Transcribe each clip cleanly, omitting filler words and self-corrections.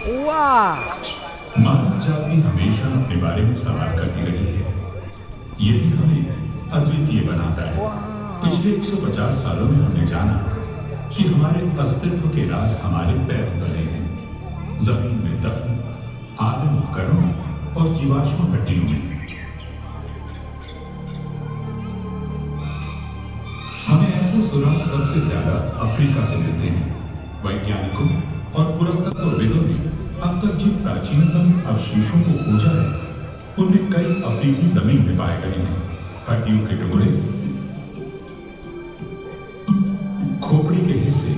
वाह! मानव जाति हमेशा अपने बारे में सवाल करती रही है। यही हमें अद्वितीय बनाता है। पिछले 150 सालों में हमने जाना कि हमारे अस्तित्व के राज हमारे पैरों तले हैं, जमीन में दफन, आदिम उपकरणों और जीवाश्म भट्टियों में। हमें ऐसे सुराग सबसे ज्यादा अफ्रीका से मिलते हैं। वैज्ञानिकों और पुरातत्वविदों ने अब तक जिन प्राचीनतम अवशेषों को खोजा है, उनमें कई अफ्रीकी जमीन में पाए गए हैं। हड्डियों के टुकड़े, खोपड़ी के हिस्से,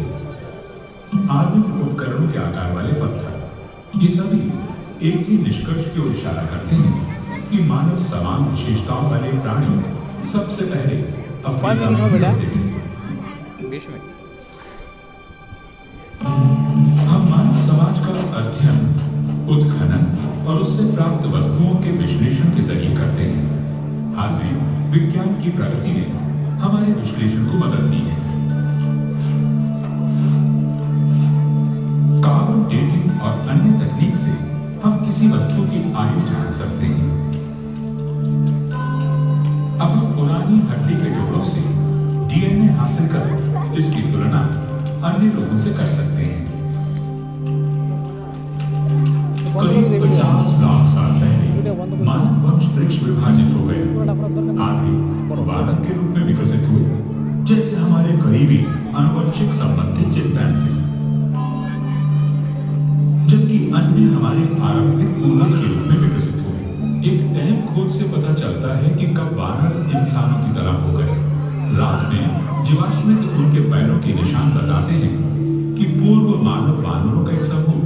आदिम उपकरणों के आकार वाले पत्थर, ये सभी एक ही निष्कर्ष की ओर इशारा करते हैं कि मानव समान विशेषताओं वाले प्राणी सबसे पहले अफ्रीका में ही रहते थे। हम मानव समाज का अध्ययन, उत्खनन और उससे प्राप्त वस्तुओं के विश्लेषण के जरिए करते हैं। हाल में विज्ञान की प्रगति ने हमारे विश्लेषण को मदद दी है। कार्बन डेटिंग और अन्य तकनीक से हम किसी वस्तु की आयु जान सकते हैं। अब हम पुरानी हड्डी के टुकड़ों से डीएनए हासिल कर इसकी तुलना अन्य लोगों से कर सकते हैं। करीब 50 लाख साल पहले मानव वंश वृक्ष विभाजित हो गए। आधे वानर के रूप में विकसित हुए, जैसे हमारे करीबी आनुवंशिक संबंधी चिंपैंजी, जबकि अन्य हमारे आरंभिक पूर्वज के रूप में विकसित हुए। एक अहम खोज से पता चलता है कि कब वानर इंसानों की तरह हो गए। रात में जीवाश्मित उनके पैरों के निशान बताते हैं कि पूर्व मानव वानरों का एक समूह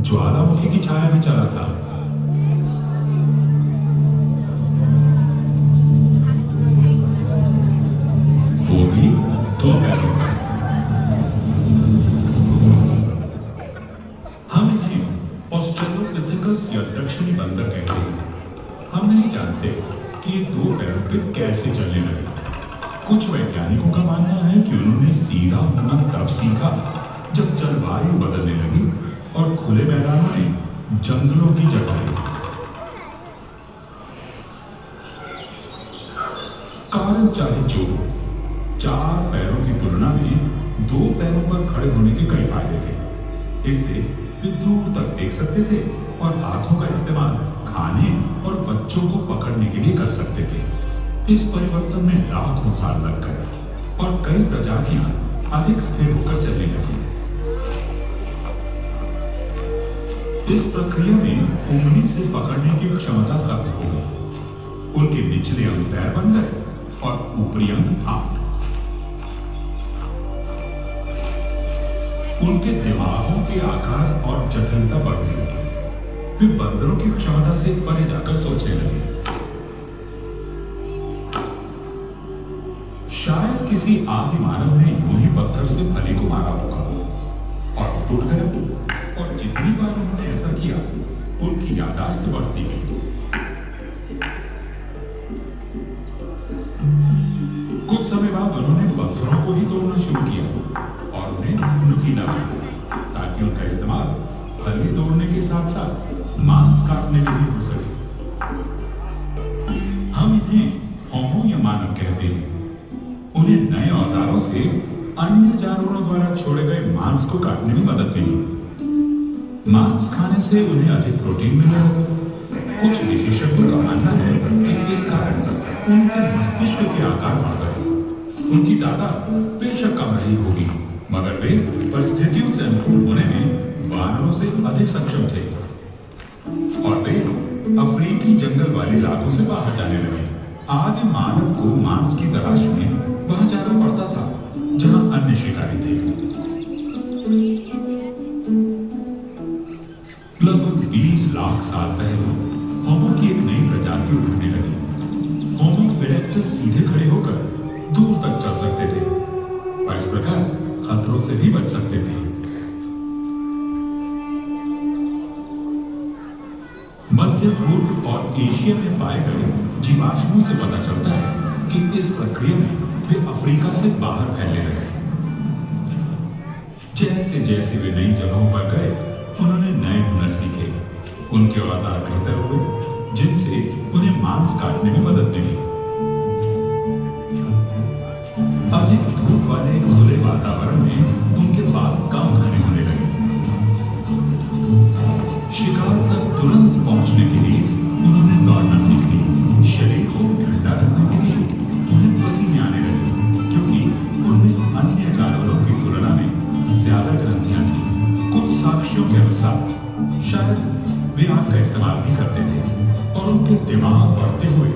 ज्वालामुखी की छाया में चला था। वो भी 2 पैरों पर। हम इन्हें ऑस्ट्रेलोपिथेकस या दक्षिणी बंदर कहते हैं। हम नहीं जानते कि ये 2 पैरों पर कैसे चलने लगे। कुछ वैज्ञानिकों का मानना है कि उन्होंने सीधा होना तब सीखा जब जलवायु बदलने लगी और खुले मैदानों ने जंगलों की जगह ली। कारण चाहे जो, 4 पैरों की तुलना में 2 पैरों पर खड़े होने के कई फायदे थे। इससे वे दूर तक देख सकते थे और हाथों का इस्तेमाल खाने और बच्चों को पकड़ने के लिए कर सकते थे। इस परिवर्तन में लाखों साल लग गए और कई प्रजातियां अधिक स्थिर होकर चलने लगी। इस प्रक्रिया में उंगली से पकड़ने की क्षमता खत्म हो गई। उनके निचले अंग पैर बन गए और ऊपरी अंग हाथ। उनके दिमागों के आकार और जटिलता बढ़ने लगी। वे बंदरों की क्षमता से परे जाकर सोचने लगे। शायद किसी आदि मानव ने यूं ही पत्थर से फली को मारा होगा और वो टूट गया। और जितनी बार उन्होंने ऐसा किया, उनकी याददाश्त बढ़ती गई। कुछ समय बाद उन्होंने पत्थरों को ही तोड़ना शुरू किया और उन्हें नुकीला बनाया, ताकि उनका इस्तेमाल फली तोड़ने के साथ साथ मांस काटने में भी हो सके। हम इन्हें होमो या मानव कहते हैं। उन्हें नए औजारों से अन्य जानवरों द्वारा छोड़े गए मांस को काटने में मदद मिली। मांस खाने से उन्हें अधिक प्रोटीन मिलने लगा। कुछ विशेषज्ञों का मानना है कि इस कारण उनके मस्तिष्क के आकार बढ़ गए। उनकी तादाद बेशक कम रही होगी, मगर वे परिस्थितियों से अनुकूल होने में वानरों से अधिक सक्षम थे और वे अफ्रीकी जंगल वाले इलाकों से बाहर जाने लगे। आदि मानव को मांस की तलाश में वहां जाना पड़ता था जहां अन्य शिकारी थे। लगभग 20 लाख साल पहले होमो की एक नई प्रजाति उभरने लगी। होमो इरेक्टस सीधे खड़े होकर दूर तक चल सकते थे और इस प्रकार खतरों से भी बच सकते थे। मध्य पूर्व और एशिया में पाए गए जीवाश्मों से पता चलता है कि इस प्रक्रिया में वे अफ्रीका से बाहर फैलने लगे। जैसे जैसे वे नई जगहों पर गए, उन्होंने नए हुनर उनके औजार बेहतर हुए, जिनसे उन्हें मांस काटने में मदद मिली। अधिक धूप वाले खुले वातावरण में उनके बाल कम घने होने लगे। शिकार तक तुरंत पहुंचने के लिए उन्होंने दौड़ना सीख लिया। शरीर को ठंडा रखने के लिए उन्हें पसीने आने लगे, क्योंकि उनमें अन्य जानवरों की तुलना में ज्यादा ग्रंथियां थी। कुछ साक्ष्यों के अनुसार शायद वे आग का इस्तेमाल भी करते थे, और उनके दिमाग बढ़ते हुए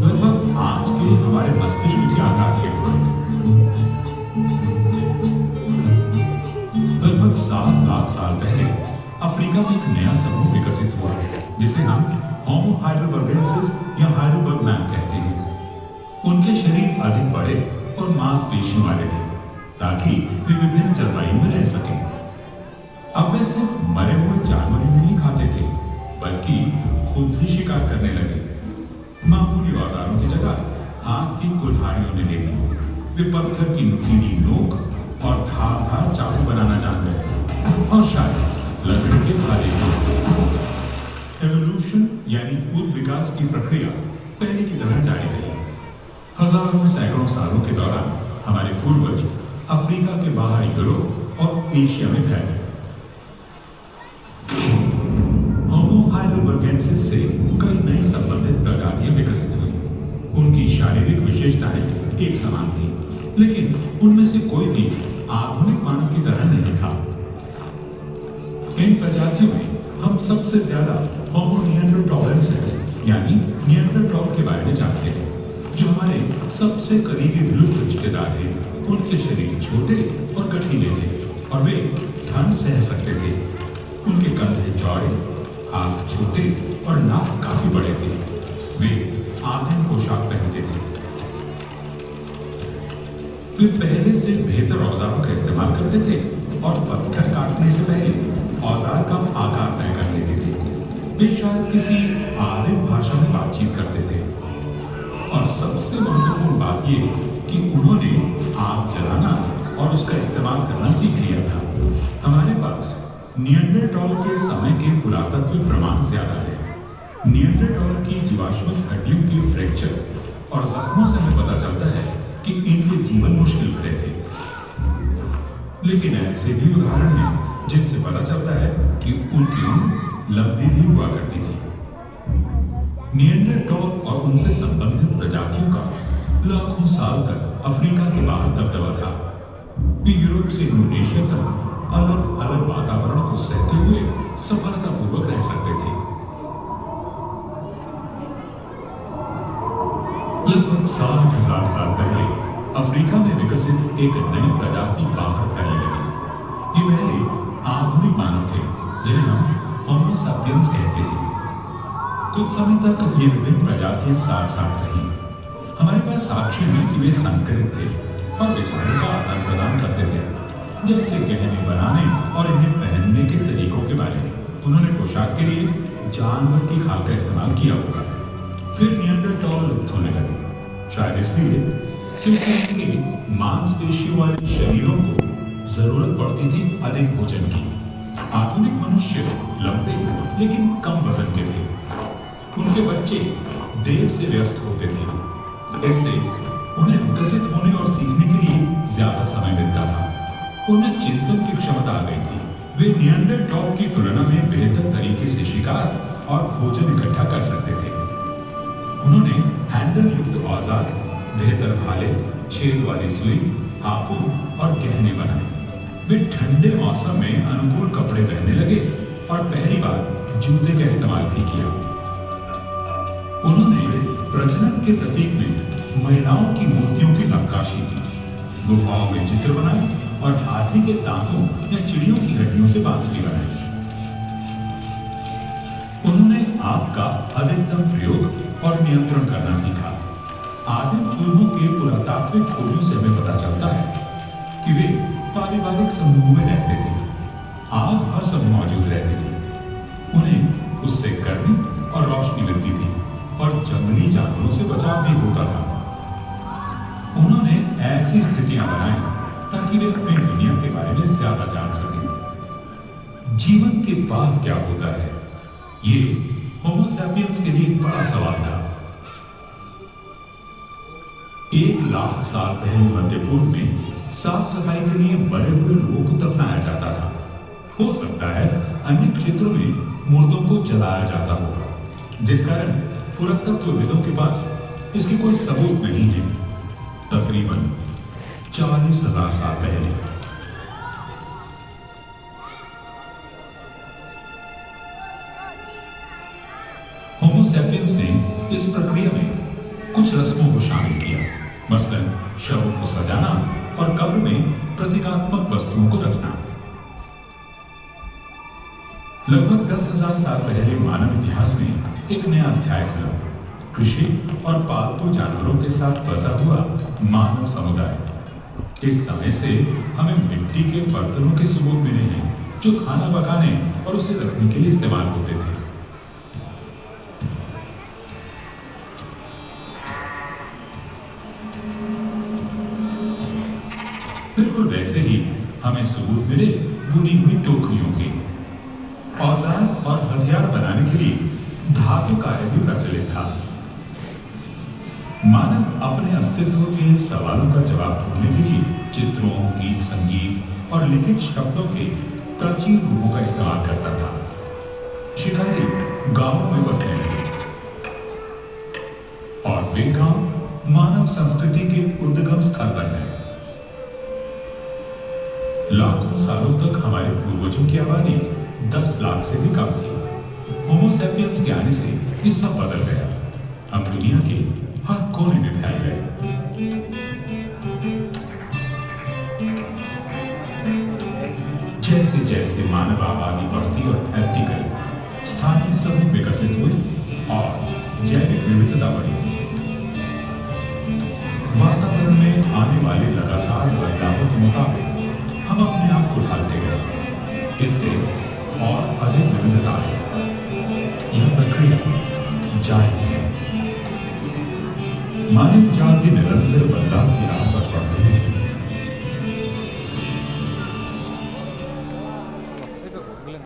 लगभग आज के हमारे मस्तिष्क के आकार के हुए। लगभग 7 लाख साल पहले अफ्रीका में एक नया समूह विकसित हुआ, जिसे हम होमो हाइडेलबर्गेंसिस या हाइडेलबर्ग मैन कहते हैं। उनके शरीर अधिक बड़े और मांसपेशियों वाले थे, ताकि वे विभिन्न जलवायु में रह सकें। अब वे सिर्फ मरे हुए जानवर ही नहीं खाते थे, बल्कि खुद भी शिकार करने लगे। मामूली औजारों की जगह हाथ की कुल्हाड़ियों ने ले ली। वे पत्थर की नुकीली नोक और धारदार चाकू बनाना जान गए, और शायद लकड़ी के भाले भी। एवोल्यूशन यानी उत्विकास की प्रक्रिया पहले की तरह जारी रही। हजारों सैकड़ों सालों के दौरान हमारे पूर्वज अफ्रीका के बाहर यूरोप और एशिया में फैले। होमो हाइडेलबर्गेंसिस से कई नई संबंधित प्रजातियां विकसित हुई। उनकी शारीरिक विशेषताएं एक समान थी, लेकिन उनमें से कोई भी आधुनिक मानव की तरह नहीं था। इन प्रजातियों में हम सबसे ज्यादा होमो निएंडरथालेंसिस यानी निएंडरथॉल के बारे में जानते हैं, जो हमारे सबसे करीबी विलुप्त रिश्तेदार हैं। उनके शरीर छोटे और गठीले थे, और वे ठंड सह सकते थे। उनके कंधे चौड़े, हाथ छोटे और नाक काफी बड़े थे। वे आदिम पोशाक पहनते थे। वे पहले से बेहतर औजारों का इस्तेमाल करते थे, और पत्थर काटने से पहले औजार का आकार तय कर लेते थे। वे शायद किसी आदिम भाषा में बातचीत करते थे, और सबसे महत्वपूर्ण बात यह कि उन्होंने आग जलाना और उसका इस्तेमाल करना सीख लिया था। हमारे पास निएंडरथॉल के समय के पुरातत्व प्रमाण ज्यादा है। निएंडरथॉल की जीवाश्म हड्डियों की फ्रैक्चर और जख्मों से हमें पता चलता है कि इनके जीवन मुश्किल भरे थे। लेकिन ऐसे भी उदाहरण हैं जिनसे पता चलता है कि उनकी उम्र लंबी भी हुआ करती थी। निएंडरथॉल और उनसे संबंधित प्रजातियों का लाखों साल तक अफ्रीका के बाहर दबदबा था। वे यूरोप से इंडोनेशिया तक अलग अलग वातावरण को सहते हुए सफलतापूर्वक रह सकते थे। लगभग 60,000 साल पहले अफ्रीका में विकसित एक नई प्रजाति बाहर फैलने लगी। ये पहले आधुनिक मानव थे, जिन्हें हम होमो सैपियंस कहते हैं। कुछ समय तक ये विभिन्न प्रजातियां साथ साथ रहीं। हमारे पास साक्ष्य है कि वे संकरित थे और विचारों का आदान प्रदान करते थे, जैसे गहने बनाने और इन्हें पहनने के तरीकों के बारे में। उन्होंने पोशाक के लिए जानवर की खाल का इस्तेमाल किया होगा। फिर निएंडरथॉल लुप्त होने लगे, शायद इसलिए क्योंकि उनके मांसपेशियों वाले शरीरों को जरूरत पड़ती थी अधिक भोजन की। आधुनिक मनुष्य लंबे लेकिन कम वजन के थे। उनके बच्चे देर से व्यस्त होते थे, इससे उन्हें विकसित होने और सीखने के लिए ज्यादा समय मिलता था। उनमें चिंतन की क्षमता आ गई थी। वे निएंडरथॉल की तुलना में बेहतर तरीके से शिकार और भोजन इकट्ठा कर सकते थे। उन्होंने हैंडल युक्त औजार, बेहतर भाले, छेद वाली सुई, हापुड़ और गहने बनाए। वे ठंडे मौसम में अनुकूल कपड़े पहनने लगे और पहली बार जूते का इस्तेमाल भी किया। उन्होंने प्रजनन के प्रतीक में महिलाओं की मूर्तियों की नक्काशी की, गुफाओं में चित्र बनाए और हाथी के दांतों या चिड़ियों की हड्डियों से बांसुरी बनाई। उन्होंने आग का अधिकतम प्रयोग और नियंत्रण करना सीखा। आदिम चूहों के पुरातात्विक खोजों से हमें पता चलता है कि वे पारिवारिक समूह में रहते थे। आग हर समय मौजूद रहती थी। उन्हें उससे गर्मी और रोशनी मिलती थी और जंगली जानवरों से बचाव भी होता था। उन्होंने ऐसी स्थितियां बनाई ताकि वे अपनी दुनिया के बारे में ज्यादा जान सकें। जीवन के बाद क्या होता है, ये होमो सैपियंस के लिए एक बड़ा सवाल था। 1 लाख साल पहले मध्य पूर्व में साफ सफाई के लिए मरे हुए लोगों को दफनाया जाता था। हो सकता है अन्य क्षेत्रों में मुर्दों को जलाया जाता होगा, जिस कारण पुरातत्वविदों के पास इसके कोई सबूत नहीं है। तकरीबन 40,000 साल पहले होमो सैपियंस ने इस प्रक्रिया में कुछ रस्मों को शामिल किया, मसलन शवों को सजाना और कब्र में प्रतीकात्मक वस्तुओं को रखना। लगभग 10,000 साल पहले मानव इतिहास में एक नया अध्याय खुला। कृषि और पालतू जानवरों के साथ बसा हुआ मानव समुदाय। इस समय से हमें मिट्टी के बर्तनों के सबूत मिले हैं जो खाना पकाने और उसे रखने के लिए इस्तेमाल होते थे। बिल्कुल वैसे ही हमें सबूत मिले बुनी हुई टोकरियों के। औजार और हथियार बनाने के लिए धातु कार्य भी प्रचलित था। मानव अपने अस्तित्व के सवालों का जवाब ढूंढने के लिए चित्रों, गीत संगीत और लिखित शब्दों के प्राचीन रूपों का इस्तेमाल करता था। शिकारी गांवों में बसने लगे और वे गांव मानव संस्कृति के उद्गम स्थल बन गए। लाखों सालों तक हमारे पूर्वजों की आबादी 10 लाख से भी कम थी। होमो सैपियंस के आने से ये सब बदल गया। हम दुनिया के हर कोने में फैल गए। जैसे जैसे मानव आबादी बढ़ती और फैलती गई, स्थानीय समूह विकसित हुए और जैविक विविधता बढ़ी। वातावरण में आने वाले लगातार बदलावों के मुताबिक हम अपने आप को ढालते गए। इससे और अधिक विविधता आई। यह प्रक्रिया जारी है। मानव जाति निरंतर बदलाव की राह पर बढ़ रही है।